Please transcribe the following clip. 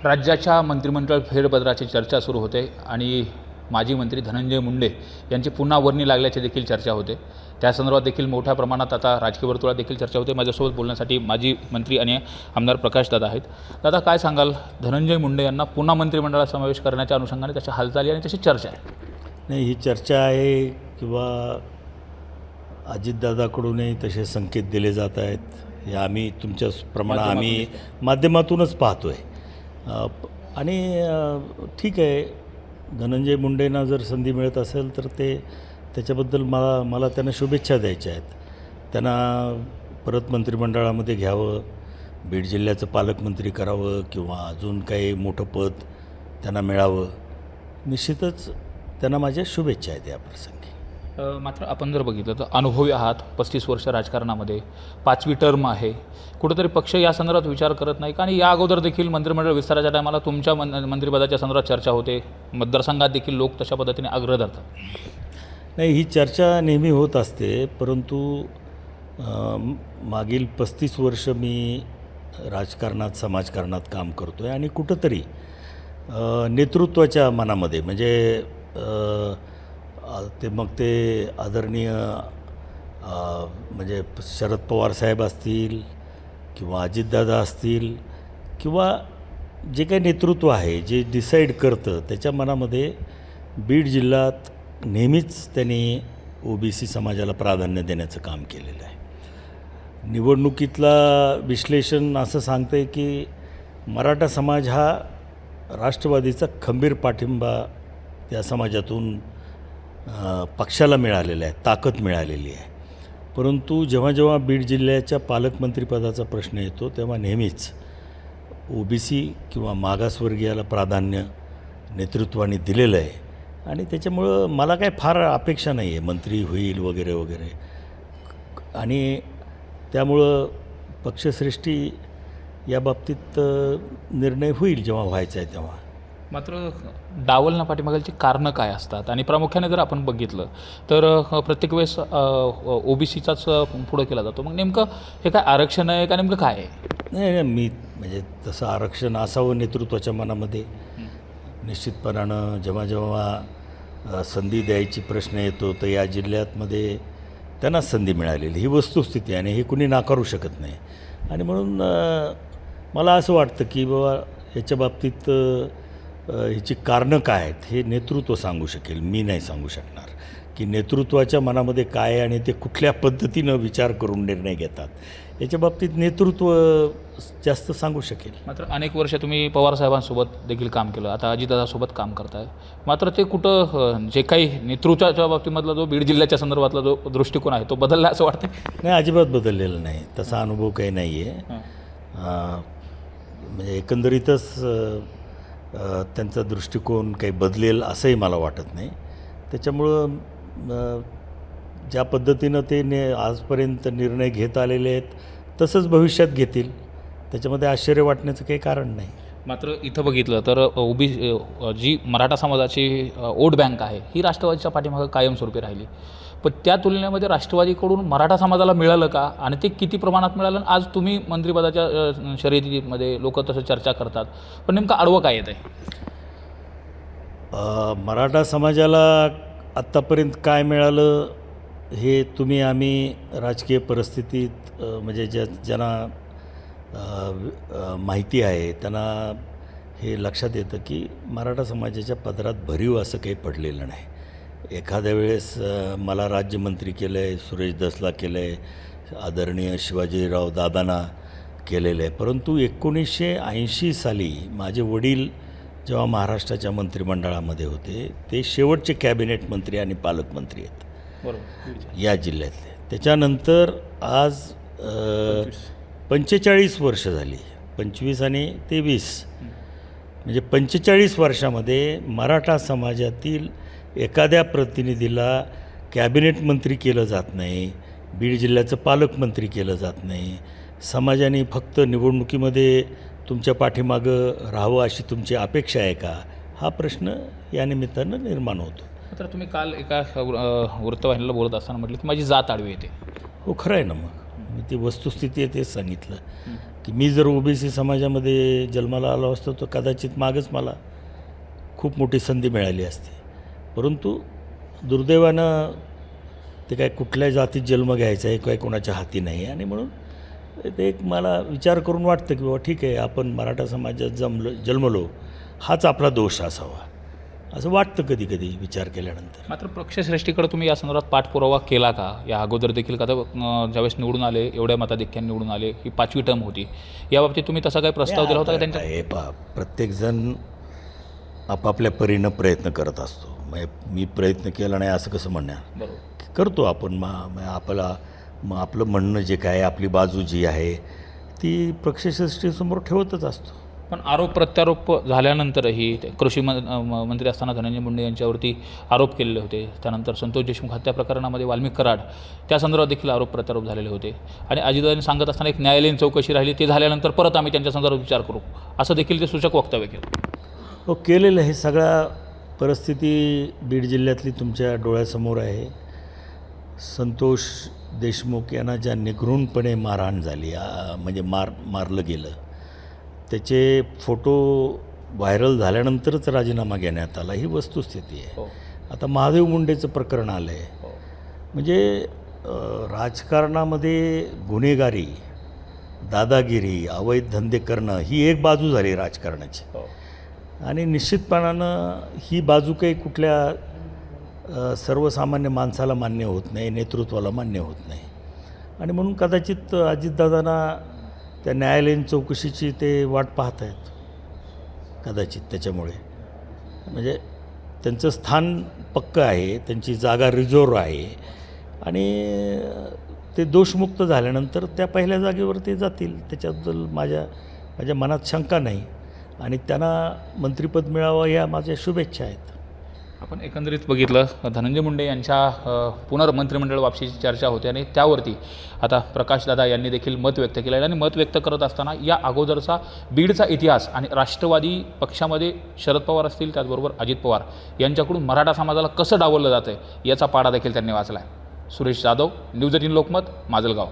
राज्याच्या मंत्रिमंडळ फेरबदलाची चर्चा सुरू होते आणि माजी मंत्री धनंजय मुंडे यांची पुन्हा वर्णी लागल्याची देखील चर्चा होते। त्या संदर्भात देखील मोठ्या प्रमाणात आता राजकीय वर्तुळात देखील चर्चा होते। माझ्यासोबत बोलण्यासाठी माजी मंत्री आणि आमदार प्रकाश दादा आहेत। दादा, काय सांगाल, धनंजय मुंडे यांना पुन्हा मंत्रिमंडळात समावेश करण्याच्या अनुषंगाने त्याची हालचाली आणि त्याची चर्चा आहे? नाही, ही चर्चा आहे किंवा अजितदादाकडूनही तसे संकेत दिले जात आहेत, हे आम्ही तुमच्याप्रमाणे आम्ही माध्यमातूनच पाहतो आहे। आणि ठीक आहे, धनंजय मुंडेंना जर संधी मिळत असेल तर त्याच्याबद्दल मला त्यांना शुभेच्छा द्यायच्या आहेत। त्यांना परत मंत्रिमंडळामध्ये घ्यावं, बीड जिल्ह्याचं पालकमंत्री करावं किंवा अजून काही मोठं पद त्यांना मिळावं, निश्चितच त्यांना माझ्या शुभेच्छा आहेत या प्रसंगी। मात्र आपण जर बघितलं तर अनुभवी आहात, 35 वर्ष राजकारणामध्ये, 5वी टर्म आहे, कुठेतरी पक्ष या संदर्भात विचार करत नाही का? आणि या अगोदर देखील मंत्रिमंडळ विस्ताराच्या टायमाला तुमच्या मंत्रिपदाच्या संदर्भात चर्चा होते, मतदारसंघात देखील लोक तशा पद्धतीने आग्रह धरतात। नाही, ही चर्चा नेहमी होत असते, परंतु मागील 35 वर्ष मी राजकारणात समाजकारणात काम करतो आहे आणि कुठंतरी नेतृत्वाच्या मनामध्ये म्हणजे ते आदरणीय म्हणजे शरद पवार साहेब असतील किंवा अजितदादा असतील किंवा जे काही नेतृत्व आहे जे डिसाईड करतं, त्याच्या मनामध्ये बीड जिल्ह्यात नेहमीच त्यांनी OBC समाजाला प्राधान्य देण्याचं काम केलेलं आहे। निवडणुकीतला विश्लेषण असं सांगतं आहे की मराठा समाज हा राष्ट्रवादीचा खंबीर पाठिंबा त्या समाजातून पक्षाला मिळालेला आहे, ताकद मिळालेली आहे। परंतु जेव्हा जेव्हा बीड जिल्ह्याच्या पालकमंत्रीपदाचा प्रश्न येतो तेव्हा नेहमीच OBC किंवा मागासवर्गीयाला प्राधान्य नेतृत्वाने दिलेलं आहे आणि त्याच्यामुळं मला काय फार अपेक्षा नाही आहे मंत्री होईल वगैरे वगैरे, आणि त्यामुळं पक्षश्रेष्ठी या बाबतीत निर्णय होईल जेव्हा व्हायचा आहे तेव्हा। मात्र डावलना पाठीमागची कारणं काय असतात? आणि प्रामुख्याने जर आपण बघितलं तर प्रत्येक वेळेस OBCचाच पुढं केला जातो, मग नेमकं हे काय आरक्षण आहे का, नेमकं काय आहे? नाही, मी म्हणजे तसं आरक्षण असावं नेतृत्वाच्या मनामध्ये, निश्चितपणानं जेव्हा जेव्हा संधी द्यायची प्रश्न येतो तर या जिल्ह्यातमध्ये त्यांना संधी मिळालेली ही वस्तुस्थिती आहे आणि हे कुणी नाकारू शकत नाही। आणि म्हणून मला असं वाटतं की बाबा याच्या बाबतीत ह्याची कारणं काय आहेत हे नेतृत्व सांगू शकेल, मी नाही सांगू शकणार की नेतृत्वाच्या मनामध्ये काय आहे आणि ते कुठल्या पद्धतीनं विचार करून निर्णय घेतात, याच्या बाबतीत नेतृत्व जास्त सांगू शकेल। मात्र अनेक वर्ष तुम्ही पवारसाहेबांसोबत देखील काम केलं, आता अजितदादासोबत काम करताय, मात्र ते कुठं जे काही नेतृत्वाच्या बाबतीमधला जो बीड जिल्ह्याच्या संदर्भातला जो दृष्टिकोन आहे तो बदलला असं वाटतं? नाही, अजिबात बदललेला नाही, तसा अनुभव काही नाही आहे। म्हणजे एकंदरीतच त्यांचा दृष्टिकोन काही बदलेल असंही मला वाटत नाही। त्याच्यामुळं ज्या पद्धतीनं ते आजपर्यंत निर्णय घेत आलेले आहेत तसंच भविष्यात घेतील, त्याच्यामध्ये आश्चर्य वाटण्याचं काही कारण नाही। मात्र इथं बघितलं तर जी मराठा समाजाची वोट बँक आहे ही राष्ट्रवादीच्या पाठीमागं कायमस्वरूपी राहिली, पण त्या तुलनेमध्ये राष्ट्रवादीकडून मराठा समाजाला मिळालं का आणि ते किती प्रमाणात मिळालं? आज तुम्ही मंत्रिपदाच्या शर्यतीमध्ये लोक तसं चर्चा करतात, पण नेमकं आडवं काय येत आहे? मराठा समाजाला आत्तापर्यंत काय मिळालं हे आम्ही राजकीय परिस्थितीत म्हणजे ज्यांना माहिती आहे त्यांना हे लक्षात येतं की मराठा समाजाच्या पदरात भरीव असं काही पडलेलं नाही। एखाद्या वेळेस मला राज्यमंत्री केलं आहे, सुरेश दसला केलं आहे, आदरणीय शिवाजीराव दादांना केलेलं आहे, परंतु 1980 साली माझे वडील जेव्हा महाराष्ट्राच्या मंत्रिमंडळामध्ये होते ते शेवटचे कॅबिनेट मंत्री आणि पालकमंत्री आहेत बरोबर या जिल्ह्यातले। त्याच्यानंतर आज 45 वर्ष झाली, 25 आणि 23 म्हणजे 45 वर्षामध्ये मराठा समाजातील एखाद्या प्रतिनिधीला कॅबिनेट मंत्री केलं जात नाही, बीड जिल्ह्याचं पालकमंत्री केलं जात नाही। समाजाने फक्त निवडणुकीमध्ये तुमच्या पाठीमागं राहावं अशी तुमची अपेक्षा आहे का, हा प्रश्न या निमित्तानं निर्माण होतो। तर तुम्ही काल एका वृत्तवाहिनीला बोलत असताना म्हटलं की माझी जात आडवी येते। हो, खरं आहे ना, मग मी ती वस्तुस्थिती आहे तेच सांगितलं। की मी जर OBC समाजामध्ये जन्माला आलो असतो तर कदाचित मागच मला खूप मोठी संधी मिळाली असती. परंतु दुर्दैवानं ते काय कुठल्या जातीत जन्म घ्यायचा आहे काय कोणाच्या हाती नाही. आणि म्हणून ते एक मला विचार करून वाटतं की बाबा ठीक आहे, आपण मराठा समाजात जन्मलो हाच आपला दोष असावा असं वाटतं कधी कधी विचार केल्यानंतर. मात्र पक्षश्रेष्ठीकडे तुम्ही या संदर्भात पाठपुरावा केला का? या अगोदर देखील का ज्यावेळेस निवडून आले, एवढ्या मताधिक्याने निवडून आले, ही 5वी टर्म होती, याबाबतीत तुम्ही तसा काही प्रस्ताव दिला होता का त्यांच्या? हे प्रत्येकजण आपापल्या परीनं प्रयत्न करत असतो. म्हणजे मी प्रयत्न केला नाही असं कसं म्हणणार. बरोबर. करतो आपण. आपलं म्हणणं जे काय, आपली बाजू जी आहे ती पक्षश्रेष्ठीसमोर ठेवतच असतो. पण आरोप प्रत्यारोप झाल्यानंतरही ते कृषी मंत्री असताना धनंजय मुंडे यांच्यावरती आरोप केलेले होते. त्यानंतर संतोष देशमुख हत्या प्रकरणामध्ये वाल्मिक कराड त्या संदर्भात देखील आरोप प्रत्यारोप झालेले होते. आणि अजितदादांनी सांगत असताना एक न्यायालयीन चौकशी राहिली, ते झाल्यानंतर परत आम्ही त्यांच्या संदर्भात विचार करू असं देखील ते सूचक वक्तव्य केलं. हो, केलेलं हे सगळ्या परिस्थिती बीड जिल्ह्यातली तुमच्या डोळ्यासमोर आहे. संतोष देशमुख यांना ज्या निघृणपणे मारहाण झाली, म्हणजे मारलं गेलं, त्याचे फोटो व्हायरल झाल्यानंतरच राजीनामा घेण्यात आला, ही वस्तुस्थिती आहे. हो. आता महादेव मुंडेचं प्रकरण आलं आहे. हो. म्हणजे राजकारणामध्ये गुन्हेगारी, दादागिरी, अवैध धंदे करणं ही एक बाजू झाली राजकारणाची. हो. आणि निश्चितपणानं ही बाजू काही कुठल्या सर्वसामान्य माणसाला मान्य होत नाही, नेतृत्वाला मान्य होत नाही. आणि म्हणून कदाचित अजितदादांना त्या न्यायालयीन चौकशीची ते वाट पाहत आहेत कदाचित. त्याच्यामुळे म्हणजे त्यांचं स्थान पक्कं आहे, त्यांची जागा रिझर्व आहे आणि ते दोषमुक्त झाल्यानंतर त्या पहिल्या जागेवर ते जातील, त्याच्याबद्दल माझ्या मनात शंका नाही. आणि त्यांना मंत्रिपद मिळावं या माझ्या शुभेच्छा आहेत. आपण एकंदरीत बघितलं, धनंजय मुंडे यांच्या पुनर्मंत्रिमंडळ वापसीची चर्चा होते आणि त्यावरती आता प्रकाशदादा यांनी देखील मत व्यक्त केलं आहे. आणि मत व्यक्त करत असताना या अगोदरचा बीडचा इतिहास आणि राष्ट्रवादी पक्षामध्ये शरद पवार असतील, त्याचबरोबर अजित पवार यांच्याकडून मराठा समाजाला कसं डावललं जातं आहे याचा पाढा देखील त्यांनी वाचला आहे. सुरेश जाधव, न्यूज 18 लोकमत, माजलगाव.